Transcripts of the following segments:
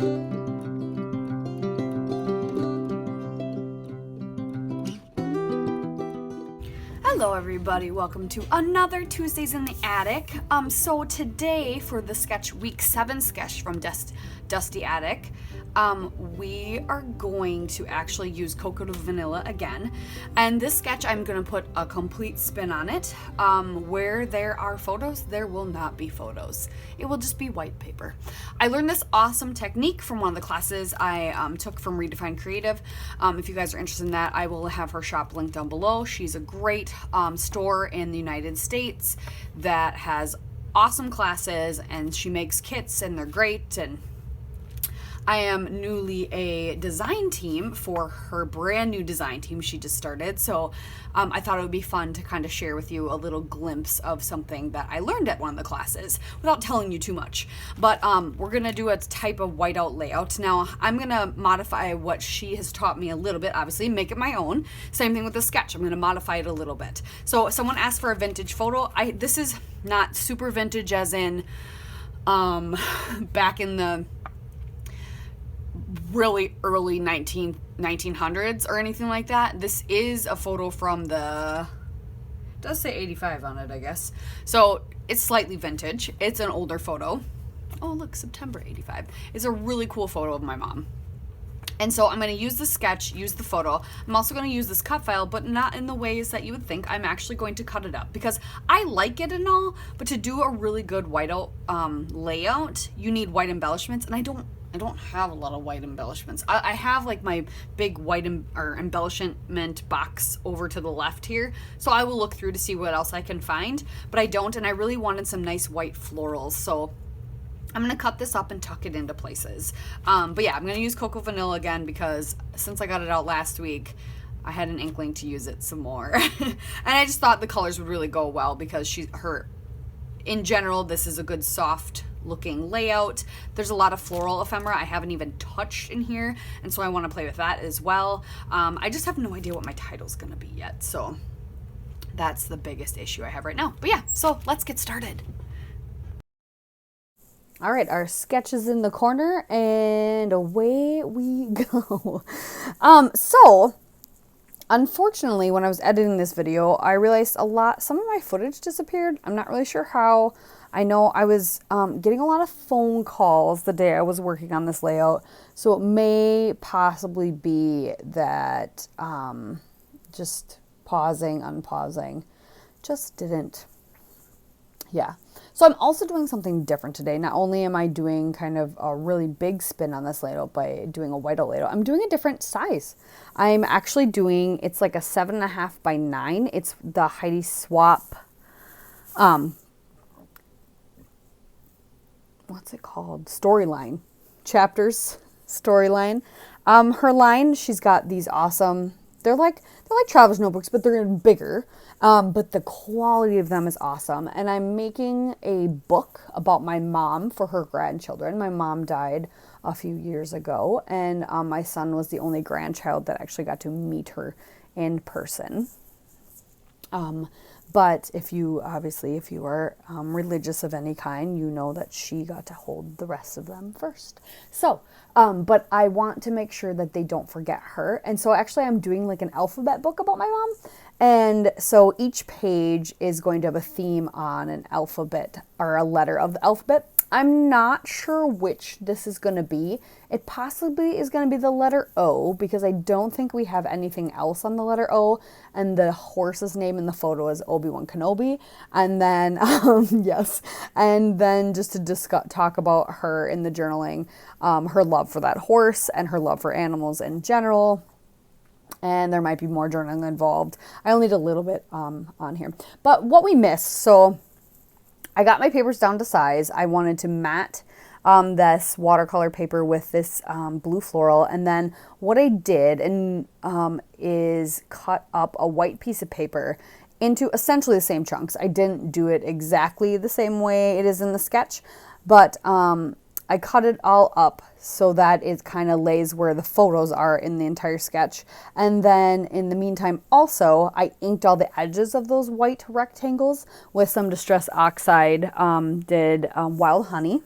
Hello everybody, welcome to another Tuesdays in the Attic. So today for the sketch, week 7 sketch from Dusty Attic, we are going to actually use Cocoa to Vanilla again. And this sketch, I'm going to put a complete spin on it. Where there are photos, there will not be photos. It will just be white paper. I learned this awesome technique from one of the classes I took from Redefine Creative. If you guys are interested in that, I will have her shop linked down below. She's a great store in the United States that has awesome classes, and she makes kits and they're great. And I am newly a design team for her brand new design team she just started. So I thought it would be fun to kind of share with you a little glimpse of something that I learned at one of the classes without telling you too much. But we're going to do a type of whiteout layout. Now I'm going to modify what she has taught me a little bit, obviously, make it my own. Same thing with the sketch. I'm going to modify it a little bit. So someone asked for a vintage photo. This is not super vintage as in back in the really early 1900s or anything like that. This is a photo from it does say 85 on it, I guess. So it's slightly vintage. It's an older photo. Oh, look, September 85. It's a really cool photo of my mom. And so I'm going to use the sketch, use the photo. I'm also going to use this cut file, but not in the ways that you would think. I'm actually going to cut it up because I like it and all, but to do a really good whiteout layout, you need white embellishments, and I don't have a lot of white embellishments. I have like my big white embellishment box over to the left here, so I will look through to see what else I can find, but I don't, and I really wanted some nice white florals, so I'm going to cut this up and tuck it into places. But yeah, I'm going to use Cocoa Vanilla again because since I got it out last week, I had an inkling to use it some more. And I just thought the colors would really go well because in general, this is a good soft looking layout. There's a lot of floral ephemera I haven't even touched in here, and so I want to play with that as well. I just have no idea what my title's going to be yet, so that's the biggest issue I have right now. But yeah, so let's get started. All right, our sketch is in the corner, and away we go. So unfortunately, when I was editing this video, I realized some of my footage disappeared. I'm not really sure how. I know I was getting a lot of phone calls the day I was working on this layout, so it may possibly be that just pausing, unpausing, just didn't. Yeah. So I'm also doing something different today. Not only am I doing kind of a really big spin on this layout by doing a whiteout layout, I'm doing a different size. I'm actually it's like a 7.5 by 9. It's the Heidi Swapp, what's it called? Storyline. Chapters. Storyline. Her line, she's got these awesome, they're like traveler's notebooks, but they're bigger. But the quality of them is awesome. And I'm making a book about my mom for her grandchildren. My mom died a few years ago, and my son was the only grandchild that actually got to meet her in person. But if you are religious of any kind, you know that she got to hold the rest of them first. So, but I want to make sure that they don't forget her. And so actually I'm doing like an alphabet book about my mom. And so each page is going to have a theme on an alphabet or a letter of the alphabet. I'm not sure which this is going to be. It possibly is going to be the letter O because I don't think we have anything else on the letter O. And the horse's name in the photo is Obi-Wan Kenobi. And then, yes. And then just to talk about her in the journaling, her love for that horse and her love for animals in general. And there might be more journaling involved. I only did a little bit on here. But what we missed, so I got my papers down to size. I wanted to matte this watercolor paper with this blue floral. And then what I did is cut up a white piece of paper into essentially the same chunks. I didn't do it exactly the same way it is in the sketch, but I cut it all up so that it kind of lays where the photos are in the entire sketch. And then in the meantime, also, I inked all the edges of those white rectangles with some Distress Oxide, did Wild Honey.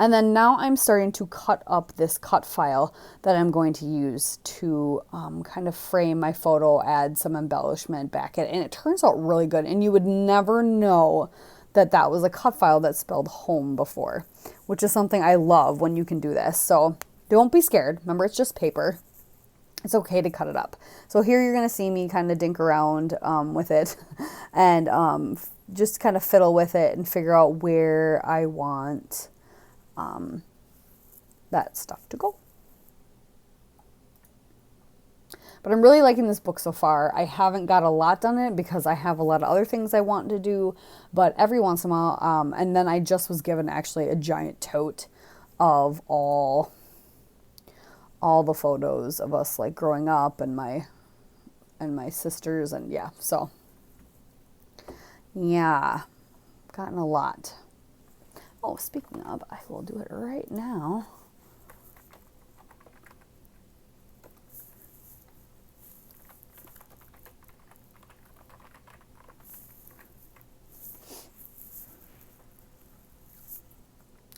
And then now I'm starting to cut up this cut file that I'm going to use to kind of frame my photo, add some embellishment back in. And it turns out really good. And you would never know that that was a cut file that spelled home before, which is something I love when you can do this. So don't be scared. Remember, it's just paper. It's okay to cut it up. So here you're going to see me kind of dink around with it and just kind of fiddle with it and figure out where I want that stuff to go. But I'm really liking this book so far. I haven't got a lot done in it because I have a lot of other things I want to do, but every once in a while, and then I just was given actually a giant tote of all the photos of us like growing up and my sisters, and yeah, so yeah, gotten a lot. Oh, speaking of, I will do it right now.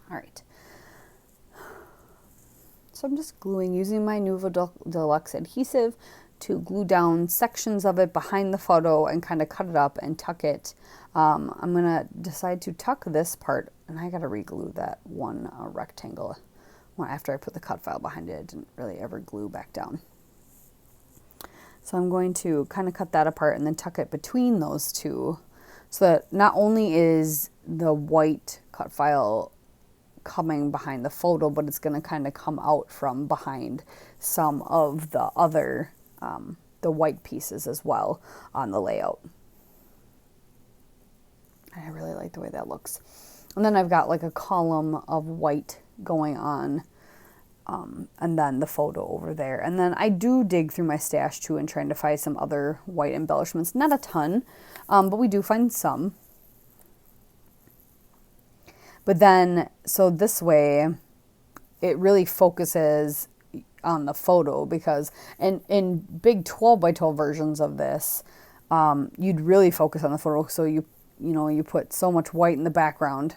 All right. So I'm just gluing using my Nuvo Deluxe adhesive to glue down sections of it behind the photo and kind of cut it up and tuck it. I'm going to decide to tuck this part, and I got to re-glue that one rectangle. Well, after I put the cut file behind it, it didn't really ever glue back down. So I'm going to kind of cut that apart and then tuck it between those two so that not only is the white cut file coming behind the photo, but it's going to kind of come out from behind some of the other, the white pieces as well on the layout. I really like the way that looks. And then I've got like a column of white going on, and then the photo over there. And then I do dig through my stash too and trying to find some other white embellishments. Not a ton, but we do find some. But then, so this way, it really focuses on the photo, because in big 12 by 12 versions of this, you'd really focus on the photo. So you put so much white in the background,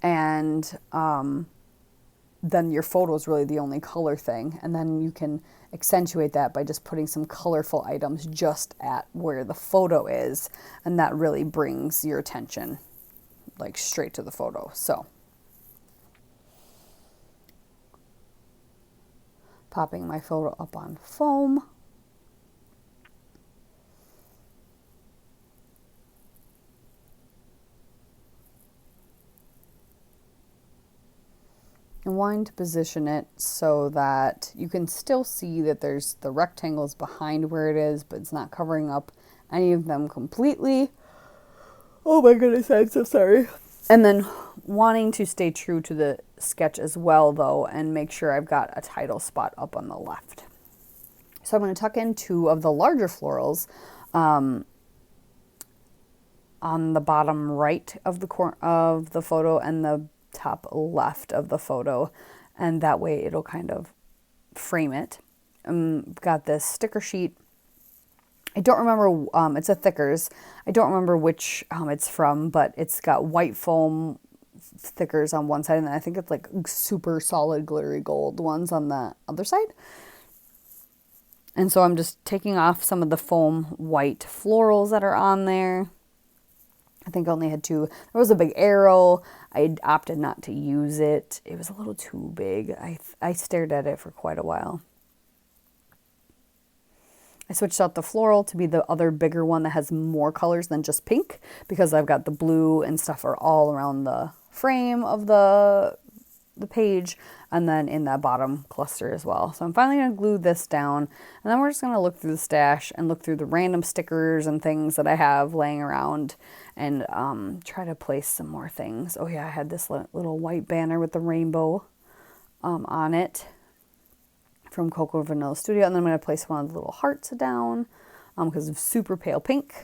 and then your photo is really the only color thing. And then you can accentuate that by just putting some colorful items just at where the photo is. And that really brings your attention like straight to the photo. So popping my photo up on foam. And wanting to position it so that you can still see that there's the rectangles behind where it is, but it's not covering up any of them completely. Oh my goodness, I'm so sorry. And then wanting to stay true to the sketch as well, though, and make sure I've got a title spot up on the left. So I'm going to tuck in two of the larger florals on the bottom right of the corner of the photo and the top left of the photo, and that way it'll kind of frame it. Got this sticker sheet. I don't remember, it's a Thickers. I don't remember which it's from, but it's got white foam thickers on one side, and then I think it's like super solid glittery gold ones on the other side. And so I'm just taking off some of the foam white florals that are on there. I think I only had two. There was a big arrow. I opted not to use it. It was a little too big. I stared at it for quite a while. I switched out the floral to be the other bigger one that has more colors than just pink, because I've got the blue and stuff are all around the frame of the page, and then in that bottom cluster as well. So I'm finally going to glue this down, and then we're just going to look through the stash and look through the random stickers and things that I have laying around, and try to place some more things. Oh yeah, I had this little white banner with the rainbow on it from Coco Vanilla Studio, and then I'm going to place one of the little hearts down because of super pale pink.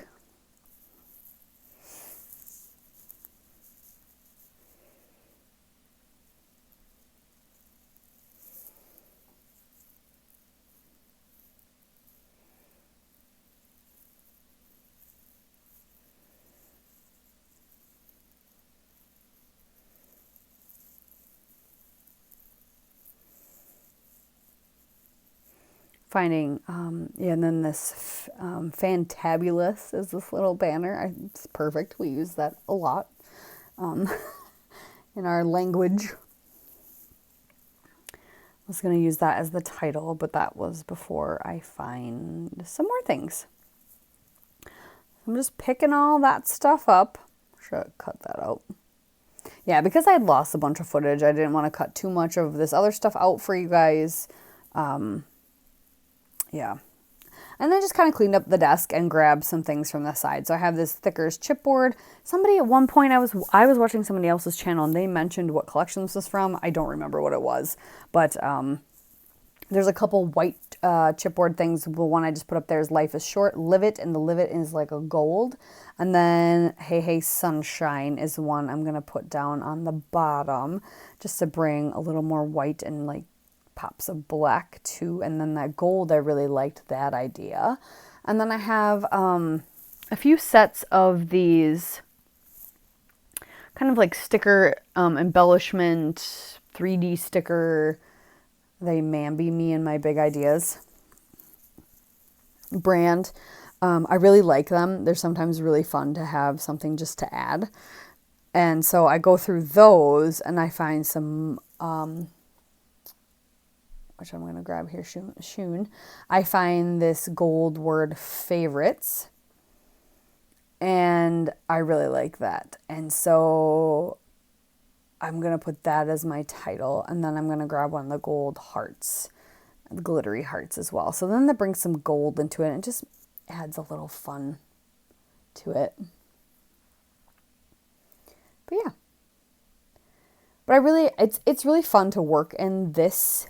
finding, yeah, and then this Fantabulous is this little banner. It's perfect. We use that a lot in our language. I was going to use that as the title, but that was before I find some more things. I'm just picking all that stuff up. Should I cut that out? Yeah, because I had lost a bunch of footage, I didn't want to cut too much of this other stuff out for you guys. Yeah. And then just kind of cleaned up the desk and grabbed some things from the side. So I have this Thickers chipboard. Somebody at one point, I was watching somebody else's channel and they mentioned what collection this was from. I don't remember what it was, but there's a couple white chipboard things. The one I just put up there is Life is Short, Live It, and the Live It is like a gold. And then Hey Hey Sunshine is one I'm going to put down on the bottom just to bring a little more white and like pops of black too. And then that gold, I really liked that idea. And then I have a few sets of these kind of like sticker embellishment, 3D sticker. They Mamby Me and My Big Ideas brand. I really like them. They're sometimes really fun to have something just to add. And so I go through those and I find some, which I'm going to grab here soon. I find this gold word Favorites. And I really like that. And so I'm going to put that as my title. And then I'm going to grab one of the gold hearts, the glittery hearts as well. So then that brings some gold into it and it just adds a little fun to it. But yeah. But I really, it's really fun to work in this,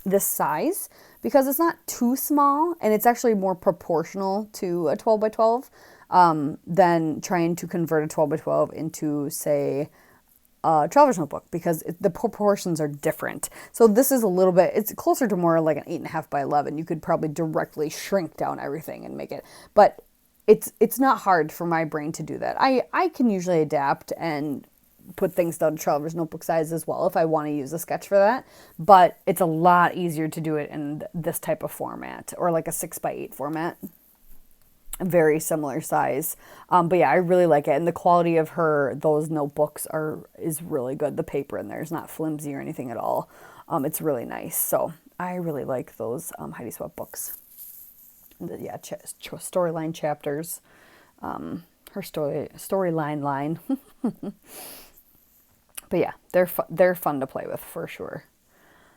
this size because it's not too small and it's actually more proportional to a 12 by 12 than trying to convert a 12 by 12 into, say, a traveler's notebook because the proportions are different. So this is a little bit, it's closer to more like an 8.5 by 11. You could probably directly shrink down everything and make it, but it's not hard for my brain to do that. I can usually adapt and put things down to traveler's notebook size as well if I want to use a sketch for that, but it's a lot easier to do it in this type of format or like a 6 by 8 format. Very similar size. But yeah, I really like it. And the quality of those notebooks is really good. The paper in there is not flimsy or anything at all. It's really nice. So I really like those Heidi Sweat books. Yeah, storyline chapters. Her storyline line. But yeah, they're fun to play with for sure.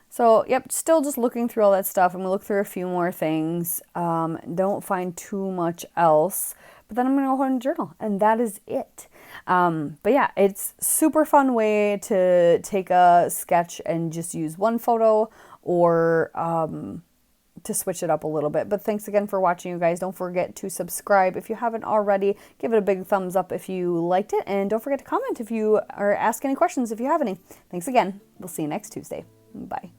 So, yep, still just looking through all that stuff. I'm going to look through a few more things. Don't find too much else. But then I'm going to go ahead and journal. And that is it. But yeah, it's super fun way to take a sketch and just use one photo or to switch it up a little bit. But thanks again for watching, you guys. Don't forget to subscribe if you haven't already. Give it a big thumbs up if you liked it. And don't forget to comment if you or ask any questions if you have any. Thanks again. We'll see you next Tuesday. Bye.